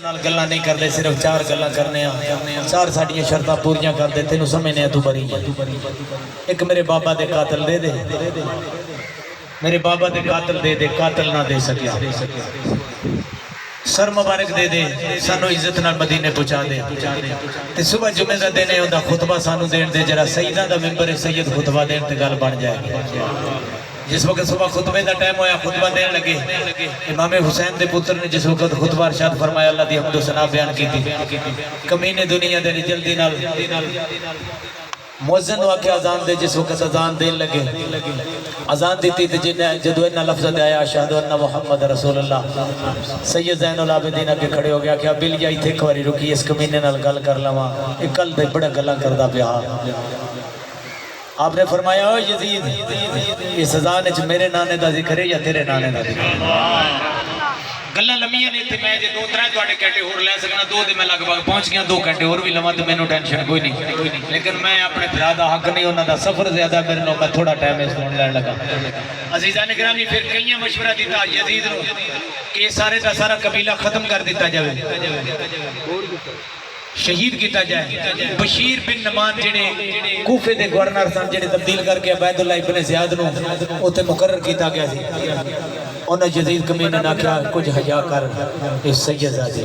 گلاں نہیں کردے صرف چار گلاں کرنے ہاں چار ساڈیاں شرطاں پوریاں کر دے تینوں سمجھنے تو بری ہے ایک میرے بابا دے قاتل دے دے میرے بابا دے قاتل دے دے قاتل نہ دے سکیا سر مبارک دے دے سانو عزت نال مدینے پہنچا دے تے صبح جمعے دا دینے ہوندا خطبہ سانو دین دے جرا سیدہ دا ممبر سید خطبہ دین تے گل بن جائے جس وقت صبح خطبے دا ٹائم ہویا خطبہ دین لگے امام حسین دے پتر نے جس وقت خطبہ ارشاد فرمایا اللہ دی حمد و ثنا بیان کی تھی کمینے دنیا دے جلدی نال مؤذن نو آکھیا اذان دے جس وقت اذان دین لگے اذان دیتی تے جدو انہا لفظ دے آیا اشہد ان محمد رسول اللہ سید زین العابدین کے کھڑے ہو گیا کہ بل جائی تھے ایک باری رکی اس کمینے نال گل کر لواں ایک کل دے بڑا گلاں کردا پیا آپ نے فرمایا او یزید اس اذان وچ میرے نانے دا ذکر ہے یا تیرے نانے دا ذکر ہے گلاں لمیاں نے تے میں جے دو ترے تواڈے کہٹے ہور لے سکنا دو تے میں لگ بھگ پہنچ گیا دو گھنٹے اور بھی لواں تے مینوں ٹینشن کوئی نہیں لیکن میں اپنے بھرا دا حق نہیں انہاں دا سفر زیادہ میرے نال میں تھوڑا ٹائم اس سن لین لگا عزیزان گرامی پھر کئیاں مشورہ دیتا یزید نو کہ سارے دا سارا قبیلہ ختم کر دیتا جاوے شہید کیتا جائے بشیر بن نمان جڑے کوفے دے گورنر سن جڑے تبدیل کر کے عبید اللہ ابن زیاد نو اوتے مقرر کیتا گیا سی انہاں یزید کمینے نہ کیا کچھ حیا کر اس سید زادی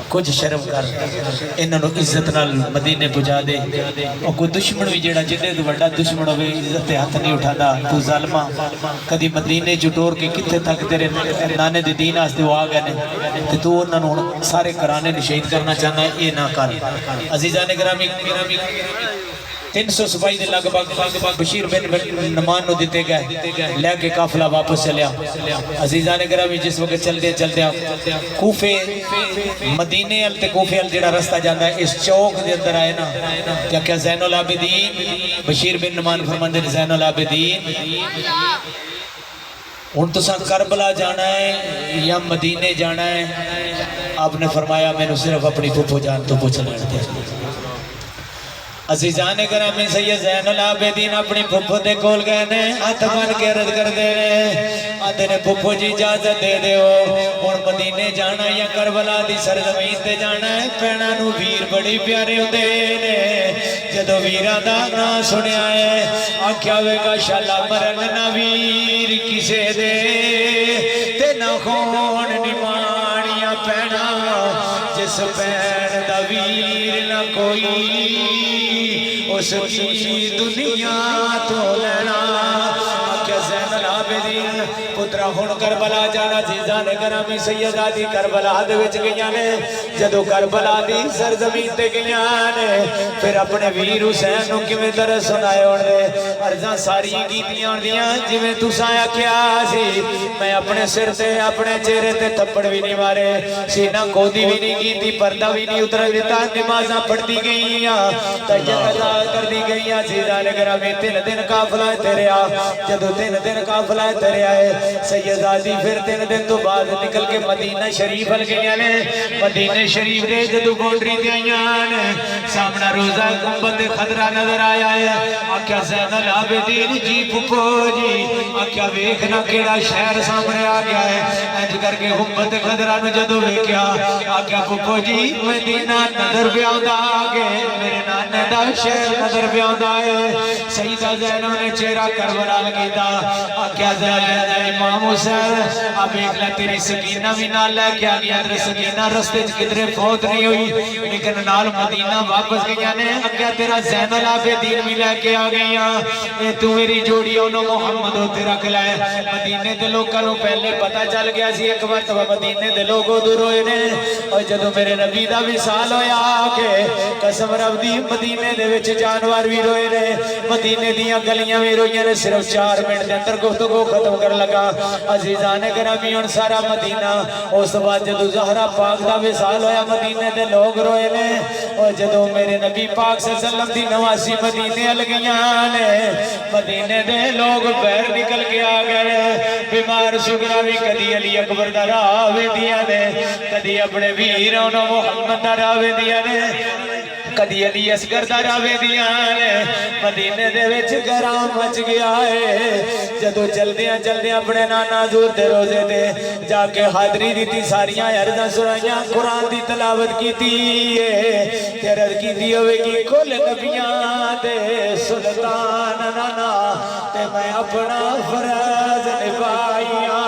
کچھ شرم کر انہاں نو عزت نال مدینے پہنچا دے اور کوئی دشمن بھی جڑا جدے تو بڑا دشمن ہوے عزت ہاتھ نہیں اٹھادا تو ظالما کدی مدینے چٹور کے کتے تک تیرے نانے دے دین واسطے وہ آ گئے نے تے تو انہاں نو سارے کرانے شہید کرنا چاہنا ہے اے نہ کر عزیزان گرامی 300 سپاہی دے لگ بھگ بشیر بن نمان نو دیتے گئے لے کے قافلہ واپس چلیا عزیزان گرامی جس وقت چلتے کوفے مدینے ال تے کوفے ال جڑا رستہ جاندا ہے اس چوک دے اندر آئے نا کیا زین العابدین بشیر بن نمان فرماندے زین العابدین ہن تساں کربلا جانا ہے یا مدینے جانا ہے آپ نے فرمایا میں نے صرف اپنی پھپھو جان تو پوچھ لین دے عزیزان گرامی سید زین العابدین اپنی پھپھو دے کول گئے نے ہاتھ بن کے عرض کر دے آدھے نے پھپھو جی اجازت دے دے ہو اور مدینے جانا یا کربلا دی سرزمین تے جانا ہے پینا نو ویر بڑی پیارے ہوندے نے جدو ویراں دا نام سنیا ہے آکھیا ہوئے گا شالا مرن نہ ویر کسے دے تے نہ خون نمانیاں پینا جس پین دا ویر نہ کوئی اس کی دنیا تو لینا آکھیا زین العابدین پترا ہون کربلا جانا عزیزان گرامی سیدہ دی کربلا دے وچ گئیاں نے جدو کربلا دی سرزمین تے گئیاں نے پھر اپنے ویر حسین نو کیویں درس سنائے ہون دے عرضاں ساری کیتیاں ہوندیاں جویں تساں آکھیا سی میں اپنے سر تے اپنے چہرے تے تھپڑ بھی نہیں مارے سینہ کودی بھی نہیں کیتی پردہ بھی نہیں اتر دیتا نمازاں پڑھتی گئیاں تہجد کر دی گئیاں عزیزان گرامی 3 دن قافلہ تیرے آ جدو 3 دن قافلہ تیرے آئے سید آدھی پھر 3 دن تو بعد نکل کے مدینہ شریف ہل گئیاں نے مدینہ شریف دے جدو بونڈری دیاں نے سامنا روزہ گنبد خضرہ نظر آیا ہے آکھیا زین العابدین جی پھپھو جی آکھیا ویکھنا کیڑا شہر سامنے آ گیا ہے انج کر کے گنبد خضرہ نو جدو ویکھیا آکھیا پھپھو جی مدینہ نظر پہ آندا آگے میرے نانے دا شہر نظر پہ آندا ہے سیدہ زینب نے چہرہ کربلا لگیتا آکھیا زینب امام حسین اب ایک لے تیری سکینہ بھی نہ لے کے آگی ادھر سکینہ رستے کدھرے فوت نہیں ہوئی لیکن نال مدینہ واپس گیا نے آکھیا تیرا زین العابدین بھی لے کے آگیا اے تو میری جوڑی انہوں محمد ہوتے رکھ لائے مدینے دے لوگوں کو پہلے پتہ چل گیا سی ایک بار تو مدینے دے لوگوں دور ہوئے نے اور جدو میرے نبی دا بھی سال ہویا آگے قسم رب دی مدینے دے وچ جانوار بھی روئے نے مدینے دیاں گلیاں بھی روئے نے صرف 4 منٹ دے اندر گفتگو ختم کر لگا عزیزان گرامی ان سارا مدینہ اس بعد جدو زہرہ پاک دا وصال ہویا مدینے دے لوگ روئے نے اور جدو میرے نبی پاک صلی اللہ علیہ وسلم دی نواسی مدینے الگیاں نے مدینے دے لوگ بہر نکل کے آگئے بیمار سگرہ بھی کدی علی اکبر دا راوے دیا نے کدی اپنے ویر انہوں محمد دا راوے دیا نے کدی علی اصغر دا راوے دیاں مدینے دے وچ گرام مچ گیا ہے جدو جلدیاں جلدیاں اپنے نانا حضور دے روزے دے جا کے حاضری دیتی ساریاں عرضاں سنائیاں قرآن دی تلاوت کیتی ہے تے عرض کیتی ہوئے گی کل نبیاں دے سلطان نانا تے میں اپنا فرض نبھائیاں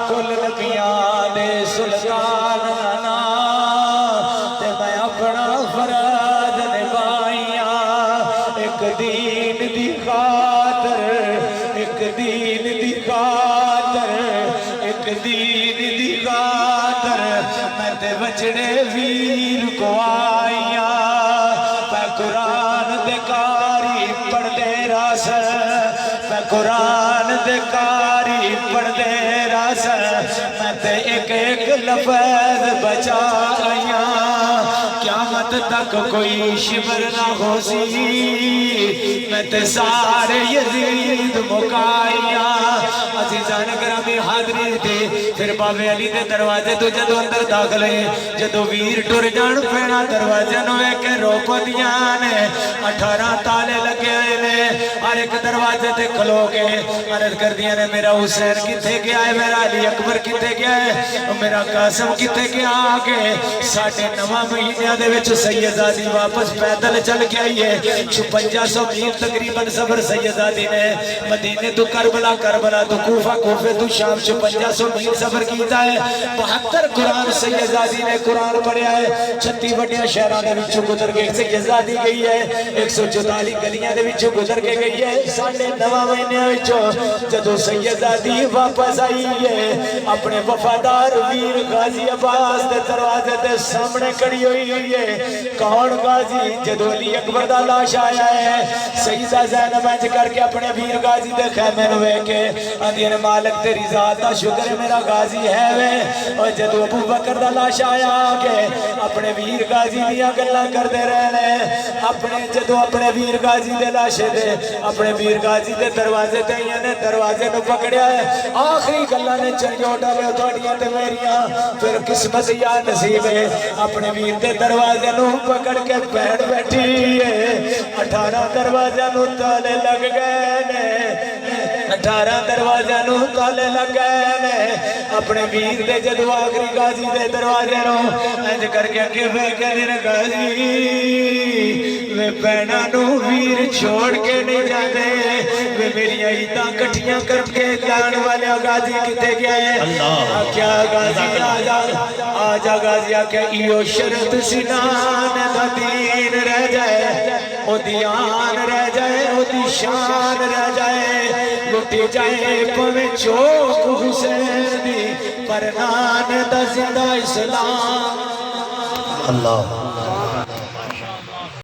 کل نبیاں دے سلطان نانا تے میں اپنا فرض نبھائیاں ایک دین دی خاطر ایک دین دی خاطر ایک دین دی خاطر میں تے بچڑے ویر کو آئیاں میں قرآن دے کاری پڑھ دے راس میں قرآن دے کاری پڑھ دے راس میں تے ایک ایک لفظ بچائیاں قیامت تک کوئی شبر نہ ہو سی میں تے سارے یزید مکائیاں عزیزان گرامی حاضری تھی پھر بابے علی دے دروازے تو جدو اندر داخلے جدو ویر ٹر جان پینا دروازے نوے کے روکو دیاں نے 18 تالے لگے ہوئے نے ہر ایک دروازے تے کھلو کے عرض کر دیا نے میرا حسین کتے گیا ہے میرا علی اکبر کتے گیا ہے میرا قاسم کتے گیا آگے 9.5 مہینہ دے وچ سیدزادی واپس پیدل چل کے آئی ہے 5600 میل تقریباً سفر سیدزادی نے مدینے تو کربلا کربلا تو کوفہ کوفے تو شام 5600 میل سفر کیتا ہے 72 قرآن سیدزادی نے قرآن پڑھیا ہے 36 بڑیاں شہران دے وچوں گزر کے سیدزادی گئی ہے 144 گلیاں دے وچوں گزر کے گئی ہے 9.5 مہینے وچوں جدو سیدزادی واپس آئی ہے اپنے وفادار ویر غازی عباس دے دروازے دے سامنے کھڑی ہوئی ہے کون غازی جدو علی اکبر دا لاش آیا ہے سیدہ زینب انج کر کے اپنے ویر غازی دے خیمے نوے کے آندین مالک تیری ذات دا شکر میرا غازی ہے وے اور جدو ابو بکر دا لاش آیا آگے اپنے ویر غازی دیا گلہ کر دے رہے اپنے جدو اپنے ویر غازی دے لاشے دے اپنے ویر غازی دے دروازے دے یعنی دروازے نو پکڑیا ہے آخری گلہ نے چنگیوں ڈالے اتھوڑیاں تے میریاں پھر قسمت یا نصیب ہے اپنے ویر دے دروازے نو پکڑ کے بیٹھ بیٹھی ہے 18 دروازے نو تالے لگ گئے نے 18 دروازے نو تالے لگ گئے نے اپنے ویر دے جدو آخری غازی دے دروازے نو انج کر کے اگے پھینکے دن غازی وے بہنا نو ویر چھوڑ کے نہیں جاتے وے میری عیداں کٹھیاں کر کے جان والے غازی کتے گیا ہے کیا غازی آجا غازی آکے ایو شرط سنان دا دین رہ جائے او دیان رہ جائے او دی شان رہ جائے لٹی جائے پویں چوک حسین دی پر نان دا زندہ اسلام اللہ